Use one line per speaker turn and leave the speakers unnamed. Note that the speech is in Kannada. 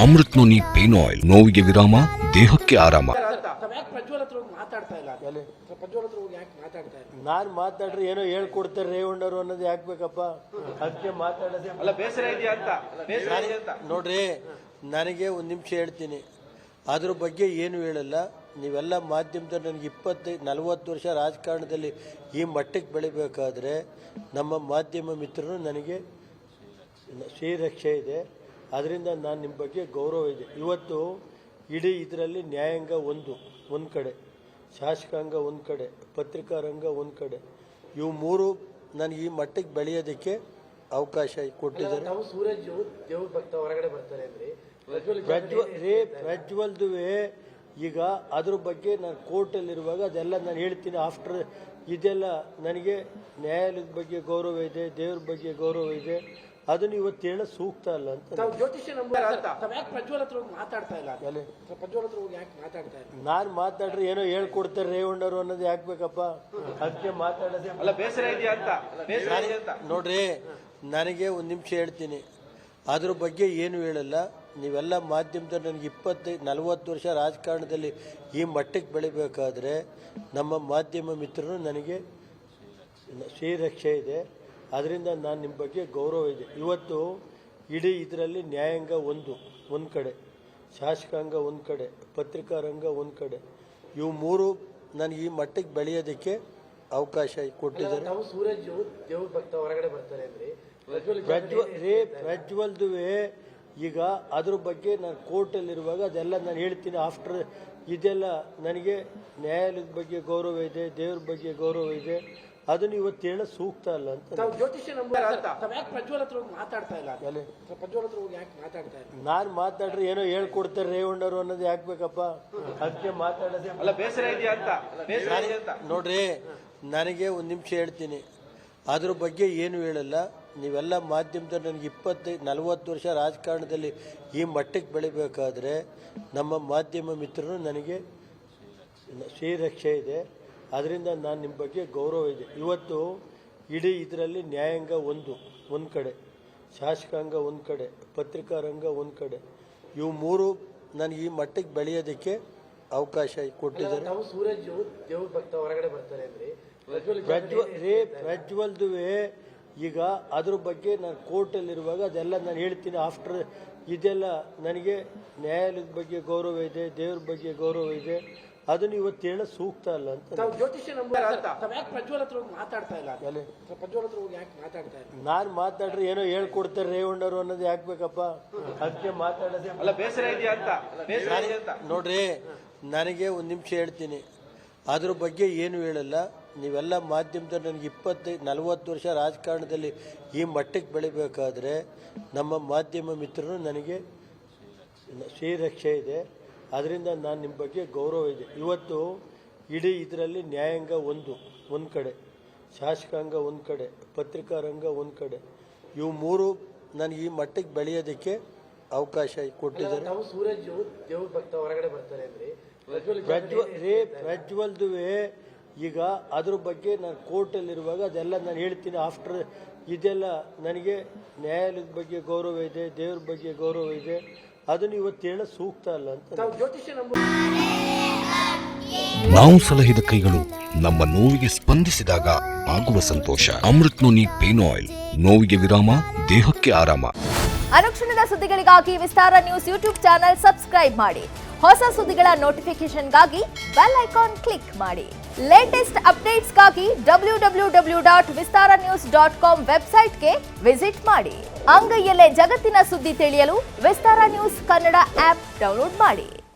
ಅಮೃತ್ ನೋನಿ ಪೇನ್ ಆಯಿಲ್, ನೋವಿಗೆ ವಿರಾಮ, ದೇಹಕ್ಕೆ ಆರಾಮ.
ನಾನು ಮಾತಾಡ್ರೆ ಏನೋ ಹೇಳ್ಕೊಡ್ತಾರೆ ರೇವಣ್ಣರು ಅನ್ನೋದು ಯಾಕೆ ಬೇಕಪ್ಪ? ಅದಕ್ಕೆ ಮಾತಾಡೋದೇ ನೋಡ್ರಿ. ನನಗೆ ಒಂದು ನಿಮಿಷ ಹೇಳ್ತೀನಿ, ಅದ್ರ ಬಗ್ಗೆ ಏನು ಹೇಳಲ್ಲ. ನೀವೆಲ್ಲ ಮಾಧ್ಯಮದಲ್ಲಿ ನನಗೆ 25-40 ವರ್ಷ ರಾಜಕಾರಣದಲ್ಲಿ ಈ ಮಟ್ಟಕ್ಕೆ ಬೆಳಿಬೇಕಾದ್ರೆ ನಮ್ಮ ಮಾಧ್ಯಮ ಮಿತ್ರರು ನನಗೆ ಶ್ರೀರಕ್ಷೆ ಇದೆ. ಅದರಿಂದ ನಾನು ನಿಮ್ಮ ಬಗ್ಗೆ ಗೌರವ ಇದೆ. ಇವತ್ತು ಇಡೀ ಇದರಲ್ಲಿ ನ್ಯಾಯಾಂಗ ಒಂದು ಕಡೆ, ಶಾಸಕಾಂಗ ಒಂದು ಕಡೆ, ಪತ್ರಿಕಾ ರಂಗ ಒಂದು ಕಡೆ, ಇವು ಮೂರು ನನಗೆ ಈ ಮಟ್ಟಕ್ಕೆ ಬೆಳೆಯೋದಕ್ಕೆ ಅವಕಾಶ ಕೊಟ್ಟಿದ್ದಾರೆ. ಪ್ರಜ್ವಲ್ದುವೆ ಈಗ ಅದ್ರ ಬಗ್ಗೆ ನಾನು ಕೋರ್ಟಲ್ಲಿರುವಾಗ ಅದೆಲ್ಲ ನಾನು ಹೇಳ್ತೀನಿ. ಆಫ್ಟರ್ ಇದೆಲ್ಲ ನನಗೆ ನ್ಯಾಯಾಲಯದ ಬಗ್ಗೆ ಗೌರವ ಇದೆ, ದೇವ್ರ ಬಗ್ಗೆ ಗೌರವ ಇದೆ. ಅದನ್ನು ಇವತ್ತು ಹೇಳ ಸೂಕ್ತ ಅಲ್ಲ ಅಂತ. ನಾನು ಮಾತಾಡ್ರೆ ಏನೋ ಹೇಳ್ಕೊಡ್ತಾರೆ ರೇವಣ್ಣರು ಅನ್ನೋದು ಯಾಕೆ ಬೇಕಪ್ಪ? ಅದಕ್ಕೆ ಮಾತಾಡೋದೇ ನೋಡ್ರಿ. ನನಗೆ ಒಂದು ನಿಮಿಷ ಹೇಳ್ತೀನಿ, ಅದ್ರ ಬಗ್ಗೆ ಏನು ಹೇಳಲ್ಲ. ನೀವೆಲ್ಲ ಮಾಧ್ಯಮದಲ್ಲಿ ನನಗೆ 25-40 ವರ್ಷ ರಾಜಕಾರಣದಲ್ಲಿ ಈ ಮಟ್ಟಕ್ಕೆ ಬೆಳಿಬೇಕಾದ್ರೆ ನಮ್ಮ ಮಾಧ್ಯಮ ಮಿತ್ರರು ನನಗೆ ಶ್ರೀರಕ್ಷೆ ಇದೆ. ಅದರಿಂದ ನಾನು ನಿಮ್ಮ ಬಗ್ಗೆ ಗೌರವ ಇದೆ. ಇವತ್ತು ಇಡೀ ಇದರಲ್ಲಿ ನ್ಯಾಯಾಂಗ ಒಂದು ಕಡೆ, ಶಾಸಕಾಂಗ ಒಂದು ಕಡೆ, ಪತ್ರಿಕಾ ರಂಗ ಒಂದು ಕಡೆ, ಇವು ಮೂರು ನನಗೆ ಈ ಮಟ್ಟಕ್ಕೆ ಬೆಳೆಯೋದಕ್ಕೆ ಅವಕಾಶ ಕೊಟ್ಟಿದ್ದಾರೆ. ಪ್ರಜ್ವಲ್ದುವೆ ಈಗ ಅದ್ರ ಬಗ್ಗೆ ನಾನು ಕೋರ್ಟಲ್ಲಿರುವಾಗ ಅದೆಲ್ಲ ನಾನು ಹೇಳ್ತೀನಿ. ಆಫ್ಟರ್ ಇದೆಲ್ಲ ನನಗೆ ನ್ಯಾಯಾಲಯದ ಬಗ್ಗೆ ಗೌರವ ಇದೆ, ದೇವ್ರ ಬಗ್ಗೆ ಗೌರವ ಇದೆ. ಅದನ್ನು ಇವತ್ತು ಹೇಳ ಸೂಕ್ತ ಅಲ್ಲ ಅಂತ. ನಾನು ಮಾತಾಡ್ರೆ ಏನೋ ಹೇಳ್ಕೊಡ್ತಾರೆ ರೇವಣ್ಣರು ಅನ್ನೋದು ಯಾಕೆ ಬೇಕಪ್ಪ? ಅದಕ್ಕೆ ಮಾತಾಡೋದೇ ನೋಡ್ರಿ. ನನಗೆ ಒಂದು ನಿಮಿಷ ಹೇಳ್ತೀನಿ, ಅದ್ರ ಬಗ್ಗೆ ಏನು ಹೇಳಲ್ಲ. ನೀವೆಲ್ಲ ಮಾಧ್ಯಮದಲ್ಲಿ ನನಗೆ 25-40 ವರ್ಷ ರಾಜಕಾರಣದಲ್ಲಿ ಈ ಮಟ್ಟಕ್ಕೆ ಬೆಳಿಬೇಕಾದ್ರೆ ನಮ್ಮ ಮಾಧ್ಯಮ ಮಿತ್ರರು ನನಗೆ ಶ್ರೀರಕ್ಷೆ ಇದೆ. ಅದರಿಂದ ನಾನು ನಿಮ್ಮ ಬಗ್ಗೆ ಗೌರವ ಇದೆ. ಇವತ್ತು ಇಡೀ ಇದರಲ್ಲಿ ನ್ಯಾಯಾಂಗ ಒಂದು ಕಡೆ, ಶಾಸಕಾಂಗ ಒಂದು ಕಡೆ, ಪತ್ರಿಕಾ ರಂಗ ಒಂದು ಕಡೆ, ಇವು ಮೂರು ನನಗೆ ಈ ಮಟ್ಟಕ್ಕೆ ಬೆಳೆಯೋದಕ್ಕೆ ಅವಕಾಶ ಕೊಟ್ಟಿದ್ದಾರೆ. ಪ್ರಜ್ವಲ್ದುವೆ ಈಗ ಅದ್ರ ಬಗ್ಗೆ ನಾನು ಕೋರ್ಟಲ್ಲಿರುವಾಗ ಅದೆಲ್ಲ ನಾನು ಹೇಳ್ತೀನಿ. ಆಫ್ಟರ್ ಇದೆಲ್ಲ ನನಗೆ ನ್ಯಾಯಾಲಯದ ಬಗ್ಗೆ ಗೌರವ ಇದೆ, ದೇವ್ರ ಬಗ್ಗೆ ಗೌರವ ಇದೆ. ಅದನ್ನು ಇವತ್ತು ಹೇಳ ಸೂಕ್ತ ಅಲ್ಲ ಅಂತ. ನಾನು ಮಾತಾಡ್ರೆ ಏನೋ ಹೇಳ್ಕೊಡ್ತಾರೆ ರೇವಣ್ಣರು ಅನ್ನೋದು ಯಾಕೆ ಬೇಕಪ್ಪ? ಅದಕ್ಕೆ ಮಾತಾಡೋದೇ ನೋಡ್ರಿ. ನನಗೆ ಒಂದು ನಿಮಿಷ ಹೇಳ್ತೀನಿ, ಅದ್ರ ಬಗ್ಗೆ ಏನು ಹೇಳಲ್ಲ. ನೀವೆಲ್ಲ ಮಾಧ್ಯಮದಲ್ಲಿ ನನಗೆ 25-40 ವರ್ಷ ರಾಜಕಾರಣದಲ್ಲಿ ಈ ಮಟ್ಟಕ್ಕೆ ಬೆಳಿಬೇಕಾದ್ರೆ ನಮ್ಮ ಮಾಧ್ಯಮ ಮಿತ್ರರು ನನಗೆ ಶ್ರೀರಕ್ಷೆ ಇದೆ. ಅದರಿಂದ ನಾನು ನಿಮ್ಮ ಬಗ್ಗೆ ಗೌರವ ಇದೆ. ಇವತ್ತು ಇಡೀ ಇದರಲ್ಲಿ ನ್ಯಾಯಾಂಗ ಒಂದು ಕಡೆ, ಶಾಸಕಾಂಗ ಒಂದು ಕಡೆ, ಪತ್ರಿಕಾ ರಂಗ ಒಂದು ಕಡೆ, ಇವು ಮೂರು ನನಗೆ ಈ ಮಟ್ಟಕ್ಕೆ ಬೆಳೆಯೋದಕ್ಕೆ ಅವಕಾಶ ಕೊಟ್ಟಿದ್ದಾರೆ. ಪ್ರಜ್ವಲ್ದುವೆ ಈಗ ಅದ್ರ ಬಗ್ಗೆ ನಾನು ಕೋರ್ಟಲ್ಲಿರುವಾಗ ಅದೆಲ್ಲ ನಾನು ಹೇಳ್ತೀನಿ. ಆಫ್ಟರ್ ಇದೆಲ್ಲ ನನಗೆ ನ್ಯಾಯಾಲಯದ ಬಗ್ಗೆ ಗೌರವ ಇದೆ, ದೇವ್ರ ಬಗ್ಗೆ ಗೌರವ ಇದೆ. ಅದನ್ನು ಇವತ್ತು ಹೇಳ ಸೂಕ್ತ ಅಲ್ಲ ಅಂತ.
ನಾವು ಸಲಹಿದ ಕೈಗಳು ನಮ್ಮ ನೋವಿಗೆ ಸ್ಪಂದಿಸಿದಾಗ ಆಗುವ ಸಂತೋಷ. ಅಮೃತ್ ನೋನಿ ಪೇನ್ ಆಯಿಲ್, ನೋವಿಗೆ ವಿರಾಮ, ದೇಹಕ್ಕೆ ಆರಾಮ.
ಅನುಕ್ಷಣದ ಸುದ್ದಿಗಳಿಗಾಗಿ ವಿಸ್ತಾರ ನ್ಯೂಸ್ ಯೂಟ್ಯೂಬ್ ಚಾನೆಲ್ ಸಬ್ಸ್ಕ್ರೈಬ್ ಮಾಡಿ. ಹೊಸ ಸುದ್ದಿಗಳ ನೋಟಿಫಿಕೇಶನ್ಗಾಗಿ ಬೆಲ್ ಐಕಾನ್ ಕ್ಲಿಕ್ ಮಾಡಿ. ಲೇಟೆಸ್ಟ್ ಅಪ್ಡೇಟ್ಸ್ಗಾಗಿ www.vistaranews.com ವೆಬ್ಸೈಟ್ಗೆ ವಿಸಿಟ್ ಮಾಡಿ. ಅಂಗೈಯಲ್ಲೇ ಜಗತ್ತಿನ ಸುದ್ದಿ ತಿಳಿಯಲು ವಿಸ್ತಾರ ನ್ಯೂಸ್ ಕನ್ನಡ ಆಪ್ ಡೌನ್ಲೋಡ್ ಮಾಡಿ.